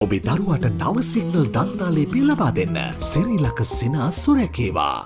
ඔබේ දරුවාට නව සිග්නල් දන්තාලේපිය ලබා දෙන්න. සිරිලක සිනා සුරැකේවා.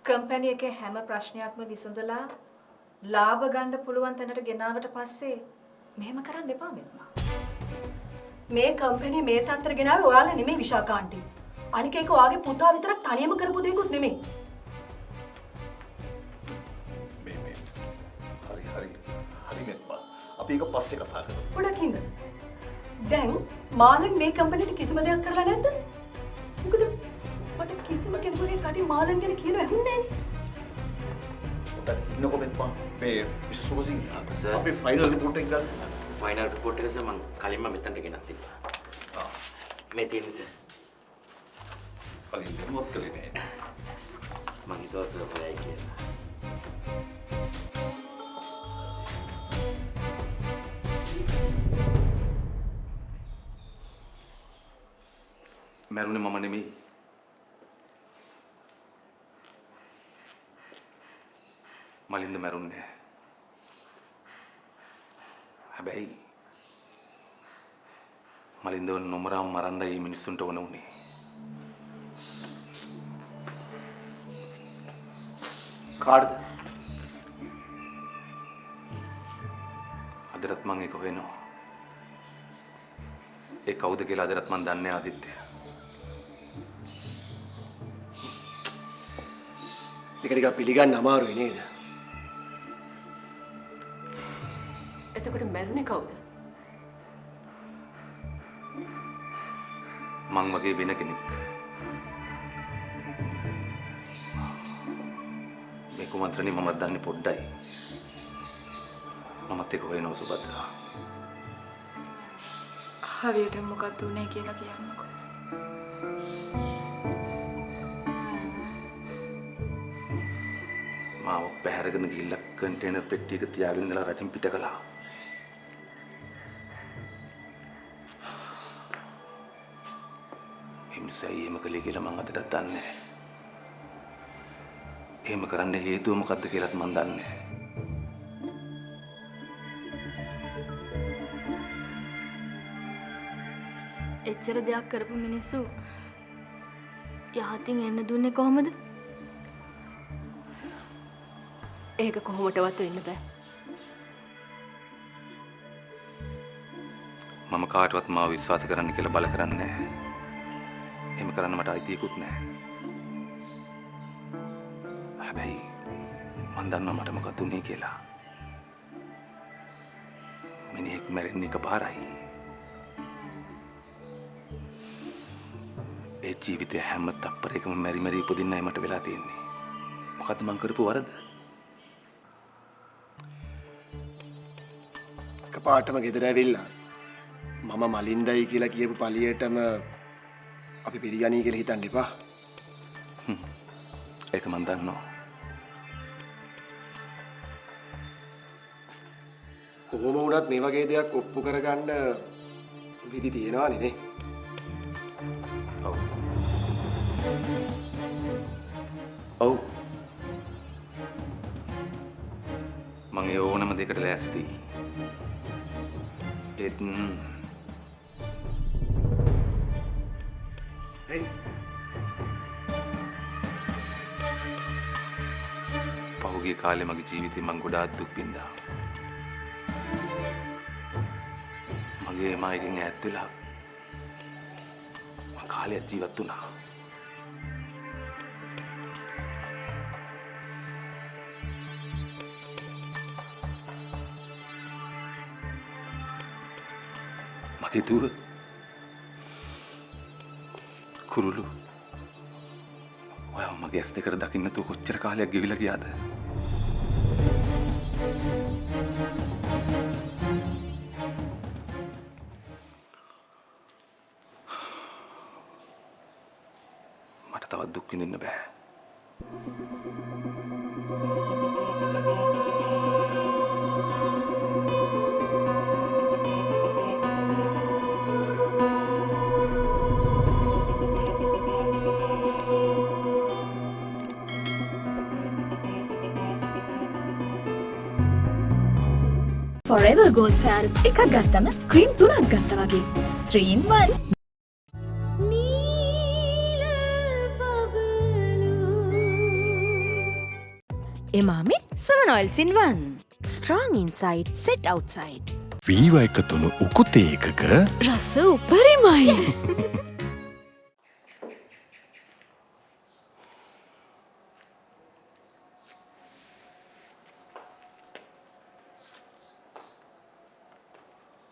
කම්පැනි එකේ හැම ප්‍රශ්නයක්ම විසඳලා ලාභ ගන්න පුළුවන් තැනට ගෙනාවට පස්සේ මෙහෙම කරන්න එපා මෙත්මා. මේ කම්පැනි මේ තත්තර ගෙනාවේ ඔයාලා නෙමෙයි විශාඛා ආන්ටි. අනික ඒක ඔයාගේ පුතා විතරක් තනියම කරපු දෙයක්වත් නෙමෙයි. මේ හරි මෙත්මා. අපි ඒක පස්සේ කතා කරමු. පොඩක් ඉන්න. දැන් මාලන් මේ කම්පැනිට කිසිම දෙයක් කරලා නැද්ද? මොකද මට කිසිම කෙනෙකුගේ කටින් මාලන් ගැන කියන ඇහුන්නේ නැහැ. ඉන්නකො මෙත්මා. මේ මිසස් සුබසිංහ අපි ෆයිනල් රිපෝට් එක ගන්න. ෆයිනල් රිපෝට් එක මම කලින්ම මෙතනට ගෙනත් තිබ්බා. මේ තියෙන නිසා කලින් දෙමුවත් කලේ නෑ. මම හිතුවා සර්ප්‍රයිස් කියලා. මැරුණේ මම නෙමෙයි. මලින්ද මැරුන්නේ. හැබැයි මලින්දව නොමරාම මරන්නයි මේ මිනිස්සුන්ට ඕන උනේ. කාටද? අදටත් මං ඒක හොයනවා. ඒ කවුද කියලා අදටත් මං දන්නේ නැහැ ආදිත්‍ය. ඒක ටිකක් පිළිගන්න අමාරුයි නේද? එතකොට මැරුණේ කවුද? මං වගේ වෙන කෙනෙක්. මේ කුමන්ත්‍රණي මම දන්නේ පොඩ්ඩයි. මමත් ඒක හොයනවා සුබද්‍රා. හරියට මොකක්ද උනේ කියලා කියන්නකෝ. මාව පැහැරගෙන ගිහිල්ලා කන්ටේනර් පෙට්ටියක තියාගෙන ඉඳලා රටින් පිට කළා. එම්සයි එහෙම කළේ කියලා මම අදටත් දන්නේ නැහැ. එහෙම කරන්න හේතුව මොකද්ද කියලාත් මම දන්නේ නැහැ. එච්චර දෙයක් කරපු මිනිස්සු යහතින් එන්න දුන්නේ කොහොමද? ඒක කොහොමදවත් වෙන්න බෑ. මම කාටවත් මාව විශ්වාස කරන්න කියලා බල කරන්නේ නැහැ. එහෙම කරන්න මට අයිතියකුත් නැහැ. හැබැයි මම දන්නවා මට මොකද උනේ කියලා. මිනිහෙක් මැරෙන්නේ එකපාරයි. ඒ ජීවිතේ හැම තප්පරයකම මෙරි ඉපදින්නයි මට වෙලා තියෙන්නේ. මොකද්ද මං කරපු වරද? කපාටම ගෙදර ඇවිල්ලා මම මලින්දයි කියලා කියපු පළියටම අපි පිළිගනී කියලා හිතන්න එපා. ඒක මන් දන්නවා. කොහොම වුණත් මේ වගේ දෙයක් ඔප්පු කරගන්න විදි තියෙනවානේ නේ. ඔව්. ඔව්. මම ඒ ඕනම දෙයකට ලෑස්තියි. ඒත් පහුගිය කාලේ මගේ ජීවිතේ මං ගොඩාක් දුක් විඳා. මගේ මායිගෙන් ඈත් වෙලා මං කාලයක් ජීවත් වුණා. මගේ දුව කුරුළු ඔයාව මගේ ඇස් දෙකට දකින්න තු කොච්චර කාලයක් ගෙවිලා ගියාද? මට තවත් දුක් විඳින්න බෑ. ෆොරෙවර් ගෝල්ඩ් ෆෑන්ස් එකක් ගත්තම ක්‍රීම් 3ක් ගත්තා වගේ 3 in 1 එමාමි 7 oils in 1. Strong inside, set outside. වීව එකතුණු උකුතේ එකක රස උපරිමයි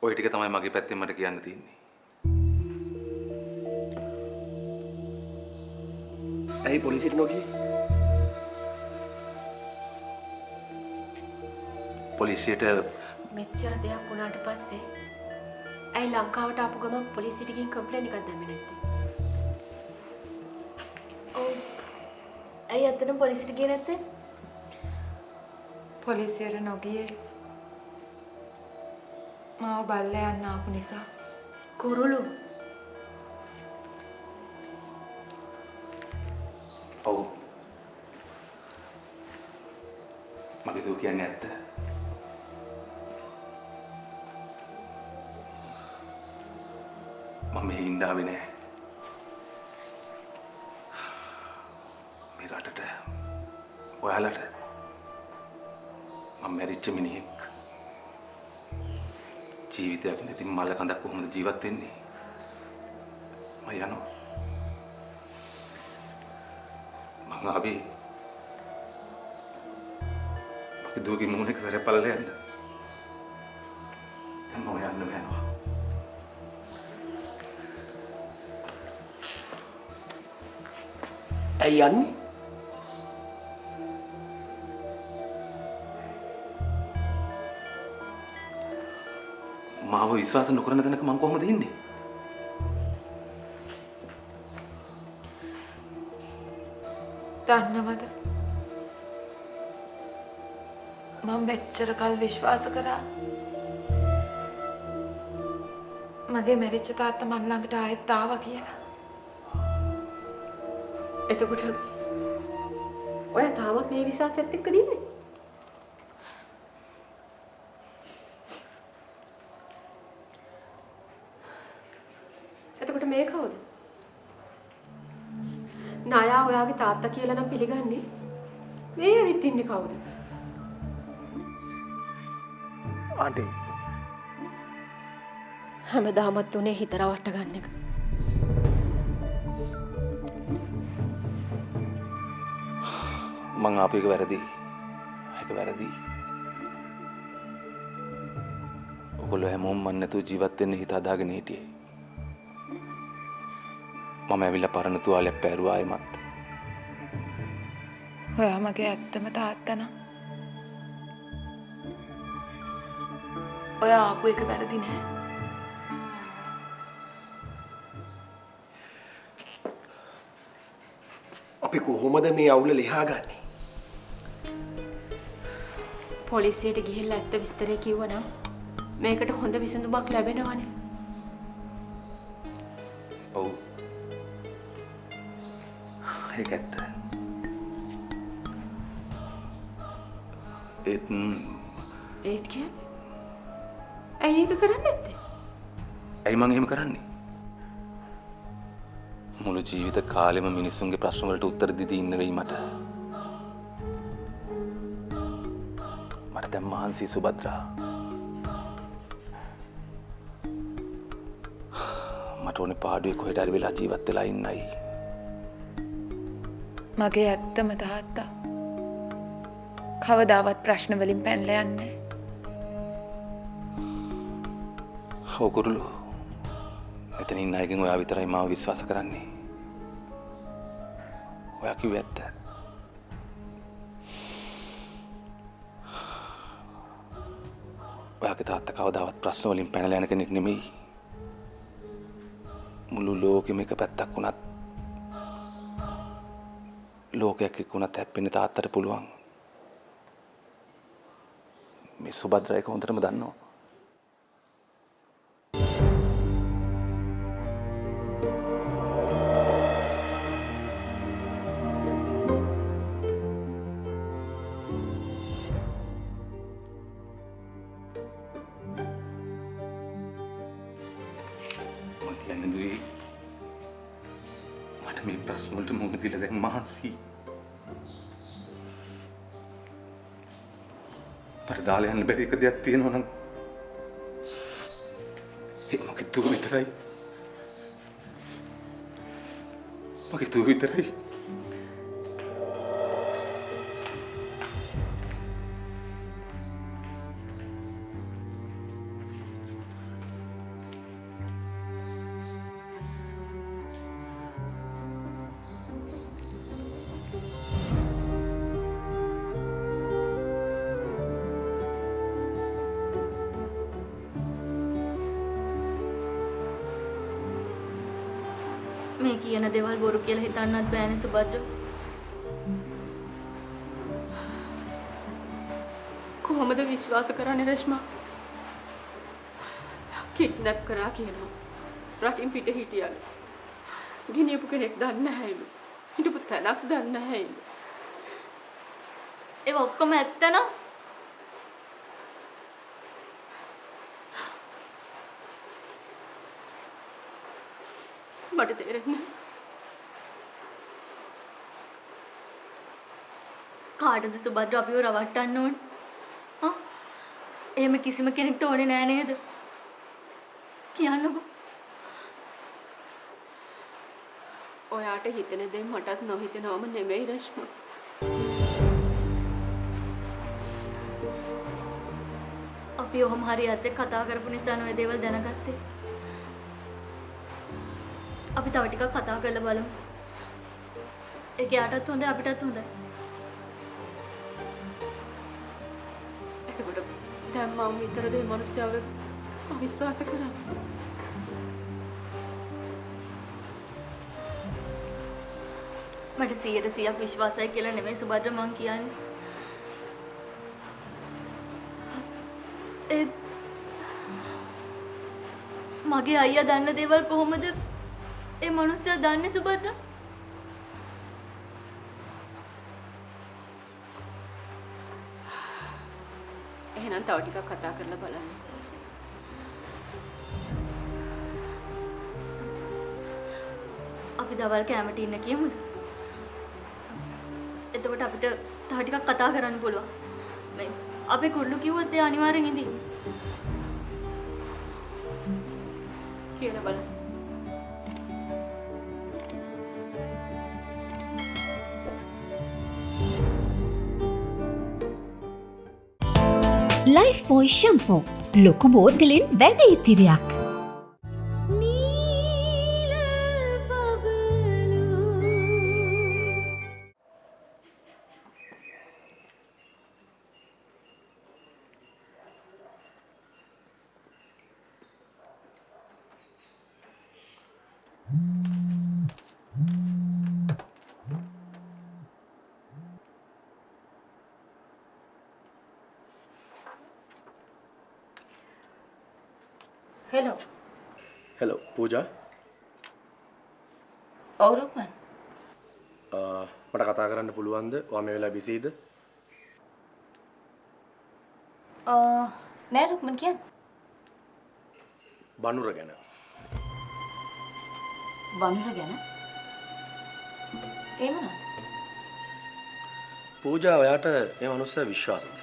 ඔය ටික තමයි මගේ පැත්තෙන් මට කියන්න තියෙන්නේ. ඇයි පොලිසියට නොගියේ? පොලිසියට මෙච්චර දෙයක් වුණාට පස්සේ ඇයි ලංකාවට ආපු ගමන් පොලිසියට ගිහින් කම්ප්ලේන් එකක් දැම්මේ නැත්තේ? ඔව් ඇයි අතන පොලිසියට ගියේ නැත්තේ පොලිසියට නොගියේ මාව බල්ලා යන්න ආපු නිසා. කුරුළු ඔව් මගේ දූ කියන්නේ ඇත්ත. මම මෙහි ඉන්න ආවේ නෑ. මේ රටට ඔයාලට මම මැරිච්ච මිනිහෙක්. ජීවිතයක් නැති මල කඳක් කොහොමද ජීවත් වෙන්නේ? මම යනවා. මං ආවේ මගේ දුවගේ මූණේ කරේ පළල යන්න. දැන් මම යනවා. ඇයි යන්නේ? මාව විශ්වාස නොකරන තැනක මං කොහොමද ඉන්නේ? දන්නවද මම මෙච්චර කල් විශ්වාස කරා මගේ මැරිච්ච තාත්තා මන් ළඟට ආයෙත් ආවා කියලා. එතකොට ඔය තාමත් මේ විශ්වාසයත් එක්ක දින්නේ? එතකොට මේ කවුද? නායා ඔයාගේ තාත්තා කියලා නම් පිළිගන්නේ. මේ ඇවිත් ඉන්නේ කවුද? ආන්ටි හැමදාමත් උනේ හිත රවට්ට ගන්න එක. මං ආපු එක වැරදි. ඒක වැරදි. ඔයගොල්ලෝ හැමෝම මන් නැතුව ජීවත් වෙන්න හිත හදාගෙන හිටියේ. මම ඇවිල්ලා පරණ තුවාලයක් පැරුවා ආයෙමත්. ඔයා මගේ ඇත්තම තාත්තා නම් ඔයා ආපු එක වැරදි නෑ. අපි කොහොමද මේ අවුල ලියා ගන්නේ? පොලිසියට ගිහිල්ලා ඇත්ත විස්තරය කිව්වනම් මේකට හොඳ විසඳුමක් ලැබෙනවනේ. ඔව්. ඒක ඇත්ත. ඒත් කියන්නේ? ඇයි ඒක කරන්නේ නැත්තේ? ඇයි මං එහෙම කරන්නේ? මුළු ජීවිත කාලෙම මිනිස්සුන්ගේ ප්‍රශ්න වලට උත්තර දී ඉන්න වෙයි මට. මට දැන් මහන්සි සුබද්‍රා. මට ඕනේ පාඩුවේ කොහෙට හරි වෙලා ජීවත් වෙලා ඉන්නයි. මගේ ඇත්තම තාත්තා කවදාවත් ප්‍රශ්න වලින් පැනලා යන්නේ ඔව් කුරුළු. මෙතන ඉන්න අයගෙන් ඔයා විතරයි මාව විශ්වාස කරන්නේ. ඔයා කිව්වේ ඇත්ත. ඔයාගේ තාත්තා කවදාවත් ප්‍රශ්න වලින් පැනලා යන කෙනෙක් නෙමෙයි. මුළු ලෝකෙම එක පැත්තක් වුණත් ලෝකයක් එක්ක වුණත් හැප්පෙන්න තාත්තට පුළුවන්. මේ සුබද්‍රා එක හොඳටම දන්නවා. කියන්න දුවේ මට මේ ප්‍රශ්න වලට මුහුණ දීලා දැන් මහන්සි. මට දාලා යන්න බැරි එක දෙයක් තියෙනවා නම් ඒක මගේ දුව විතරයි. මගේ දුව විතරයි. මේ කියන දේවල් බොරු කියලා හිතන්නත් බෑනේ සුබද්ද. කොහොමද විශ්වාස කරන්නේ රශ්මා? කිඩ්නැප් කරා කියනවා. රටින් පිට හිටියලු. ගිනියපු කෙනෙක් දන්නේ නැහැලු. හිටපු තැනක් දන්නේ නැහැලු. ඒක ඔක්කොම ඇත්ත නෝ? මට තේරෙන්නේ කාටද සුබද්ද අපිව රවට්ටන්න ඕනේ? හා? එහෙම කිසිම කෙනෙක්ට ඕනේ නෑ නේද? කියන්නකෝ. ඔයාට හිතෙන දේ මටත් නොහිතෙනවම නෙමෙයි රශ්මා. අපි ඔහොම හරියට කතා කරපු නිසා නෝ ඒ දේවල් දැනගත්තේ. අපි තව ටිකක් කතා කරලා බලමු. ඒක යාටත් හොඳයි අපිටත් හොඳයි. එතකොට දැන් මම විතරද මේ මිනිස්සුව අවිශ්වාස කරන්නේ? මට 100% විශ්වාසයි කියලා නෙමෙයි සුබද්ද මං කියන්නේ. මගේ අයියා දන්න දේවල් කොහොමද ඒ මිනිස්සයා දන්නේ සුබද්ද? එහෙනම් තව ටිකක් කතා කරලා බලන්න. අපි දවල් කැමරට ඉන්න කියමුද? එතකොට අපිට තව ටිකක් කතා කරන්න පුළුවන්. මේ අපේ කුරුළු කිව්වොත් ඒ අනිවාර්යෙන් ඉඳින්නේ. කියලා බලන්න. ලයිෆ් බොයි ෂැම්පෝ ලොකු බෝතලෙන් වැඩි ඉතිරියක්. හෙලෝ. හෙලෝ පූජා. ඔව් රුක්මන්. මට කතා කරන්න පුළුවන්ද? ඔයා මේ වෙලාවේ බිසීද? නෑ රුක්මන් කියන්නේ. බනුර ගැන. වනුර ගැන? ඒ මොනවද? පූජා ඔයාට මේ මනුස්සයා විශ්වාසද?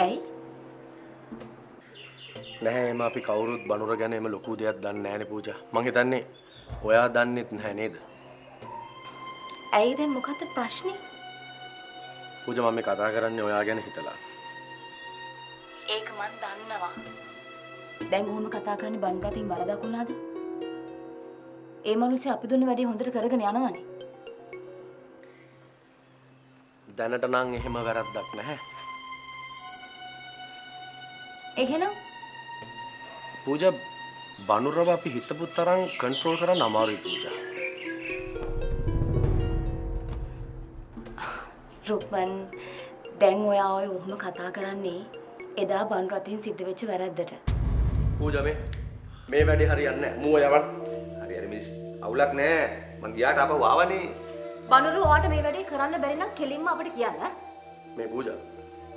ඇයි? නැහැ එම අපි කවුරුත් බනුර ගැන එම ලොකු දෙයක් දන්නේ නැහැනේ පූජා. මං හිතන්නේ ඔයා දන්නෙත් නැහැ නේද? ඇයි දැන් මොකද්ද ප්‍රශ්නේ? පූජා මම මේ කතා කරන්නේ ඔයා ගැන හිතලා. ඒක මන් දන්නවා. දැන් ඔහොම කතා කරන්නේ බනුරටින් වරදක් වුණාද? ඒ මිනිස්සු අපි දුන්න වැඩේ හොඳට කරගෙන යනවනේ. දැනට නම් එහෙම වැරද්දක් නැහැ. එහෙනම් පූජා බනුරව අපි හිතපු තරම් කන්ට්‍රෝල් කරන්න අමාරුයි පූජා. රුක්මන් දැන් ඔයා ඔය ඔහොම කතා කරන්නේ එදා බනුරටින් සිද්ධ වෙච්ච වැරද්දට. පූජා මේ වැඩේ හරියන්නේ නැහැ. මූ යවන්න. හරි මිස් අවුලක් නෑ. මං ගියාට ආපහු ආවනේ. බනුරු ඔයාට මේ වැඩේ කරන්න බැරි නම් කෙලින්ම අපිට කියන්න. මේ පූජා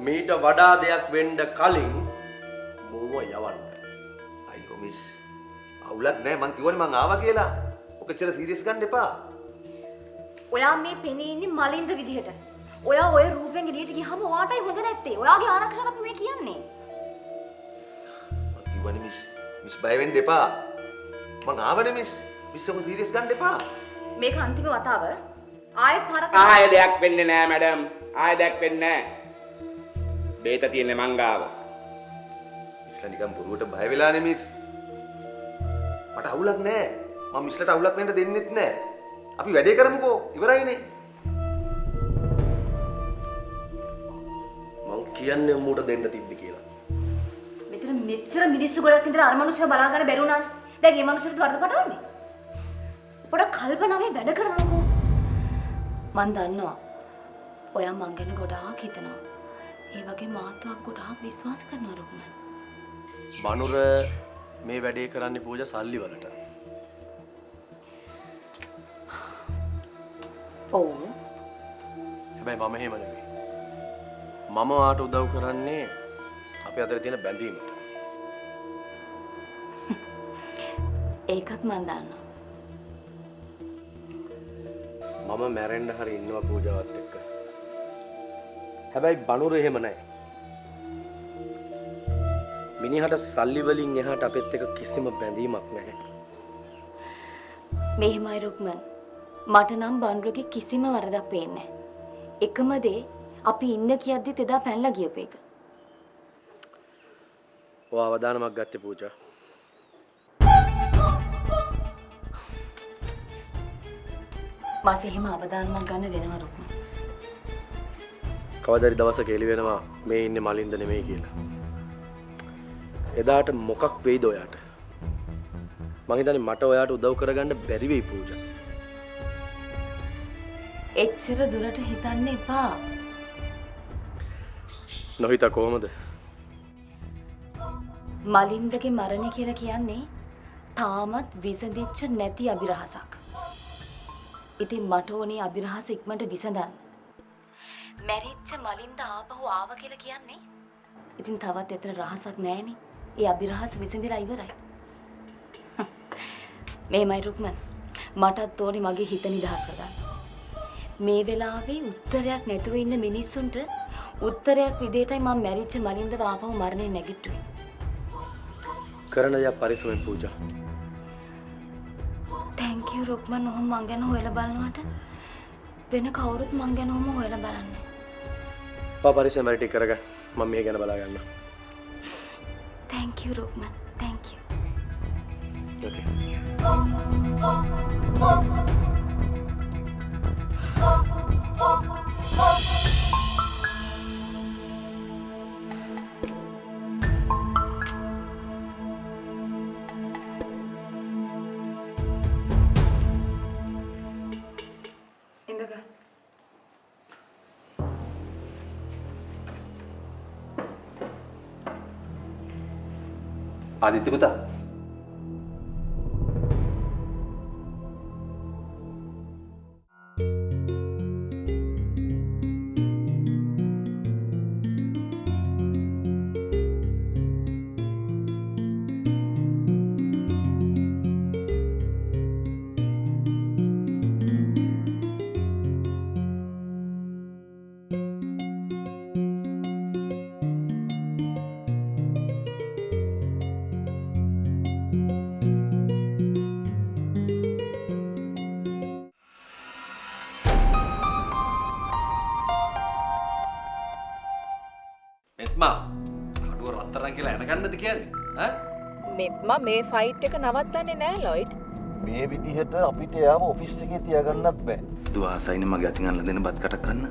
මීට වඩා දෙයක් වෙන්න කලින් මූව යවන්න. මිස්. අවුලක් නෑ මං කිව්වනේ මං ආවා කියලා. ඔක චර සීරියස් ගන්න එපා. ඔයා මේ පෙනී ඉන්නේ මලින්ද විදිහට. ඔයා ඔය රූපෙන් එළියට ගියාම ඔයාටයි හොඳ නැත්තේ. ඔයාගේ ආරක්ෂණ අපි මේ කියන්නේ. මං කිව්වනේ මිස්. මිස් බය වෙන්න එපා. මං ආවනේ මිස්. මිස් ඔක සීරියස් ගන්න එපා. මේක අන්තිම වතාව. ආයෙත් පාරක් ආයෙ දෙයක් වෙන්නේ නෑ මැඩම්. ආයෙ දෙයක් වෙන්නේ නෑ. බේත තියෙන්නේ මං ගාව. මිස්ලා නිකන් බොරුවට බය වෙලානේ මිස්. මට අවුලක් නෑ. මම මිස්ලට අවුලක් වෙන්න දෙන්නෙත් නෑ. අපි වැඩේ කරමුකෝ. ඉවරයිනේ. මං කියන්නේ මූට දෙන්න තිබ්බේ කියලා. මෙතන මෙච්චර මිනිස්සු ගොඩක් ඉඳලා අර මනුස්සයා බලා ගන්න බැරි වුණානේ. දැන් මේ මනුස්සයාට වරද පටවන්නේ. පොඩක් කල්පනාවේ වැඩ කරනකෝ. මන් දන්නවා. ඔයා මං ගැන ගොඩාක් හිතනවා. ඒ වගේ මාත්‍යක් ගොඩාක් විශ්වාස කරනවා රුක්මන්. බනුර මේ වැඩේ කරන්නේ පූජා සල්ලි වලට. ඔව්. හැබැයි මම එහෙම නෙවෙයි. මම ඔයාට උදව් කරන්නේ අපේ අතර තියෙන බැඳීමට. ඒකත් මන් දන්නවා. මම මැරෙන්න හරි ඉන්නවා පූජාවත් එක්ක. හැබැයි බනුර එහෙම නැහැ. මිනිහට සල්ලි වලින් එහාට අපෙත් එක්ක කිසිම බැඳීමක් නැහැ. මෙහෙමයි රුක්මන්. මට නම් බන්රුගේ කිසිම වරදක් පේන්නේ නැහැ. එකම දේ අපි ඉන්න කියද්දිත් එදා පැනලා ගියපු එක. ඔය අවදානමක් ගත්තේ පූජා. මට එහෙම අවදානමක් ගන්න වෙනවා රුක්මන්. කවදාරි දවසක එළි වෙනවා මේ ඉන්නේ මලින්ද නෙමෙයි කියලා. එදාට මොකක් වෙයිද ඔයාට? මං හිතන්නේ මට ඔයාට උදව් කරගන්න බැරි වෙයි පූජා. එච්චර දුරට හිතන්න එපා. නොහිත කොහමද? මලින්දගේ මරණය කියලා කියන්නේ තාමත් විසඳිච්ච නැති අභිරහසක්. ඉතින් මට ඕනේ අභිරහස ඉක්මනට විසඳන්න. මැරිච්ච මලින්ද ආපහු ආව කියලා කියන්නේ ඉතින් තවත් එතන රහසක් නැහැනේ. ඒ අභිරහස විසඳිලා ඉවරයි. මේමයි රුක්මන්. මටත් ඕනේ මගේ හිත නිදහස් කරගන්න. මේ වෙලාවේ උත්තරයක් නැතුව ඉන්න මිනිස්සුන්ට උත්තරයක් විදියටයි මම මැරිච්ච මලින්දව ආපහු මරණය නැගිට්ටුවේ. කරන දේ පරිස්සමෙන් පූජා. thank you Rukman. ඔහොම මං ගැන හොයලා බලනවට වෙන කවුරුත් මං ගැන ඔහොම හොයලා බලන්නේ. පරිස්සම වැඩ ටික කරගන්න. මම මේ ගැන බලා ගන්නවා. thank you Rukman. thank you. okay. ඉඳග. Aditya පුතා එත්මා කඩුව රත්තරන් කියලා එනකන්නද කියන්නේ? මෙත්ම මේ ෆයිට් එක නවත්තන්නේ නෑ ලොයිඩ්. මේ විදිහට අපිට යාම ඔෆිස් එකේ තියාගන්නත් බෑ. දුව ආසයිනේ මගේ අතින් අල්ල දෙන බත් කටක් කන්න.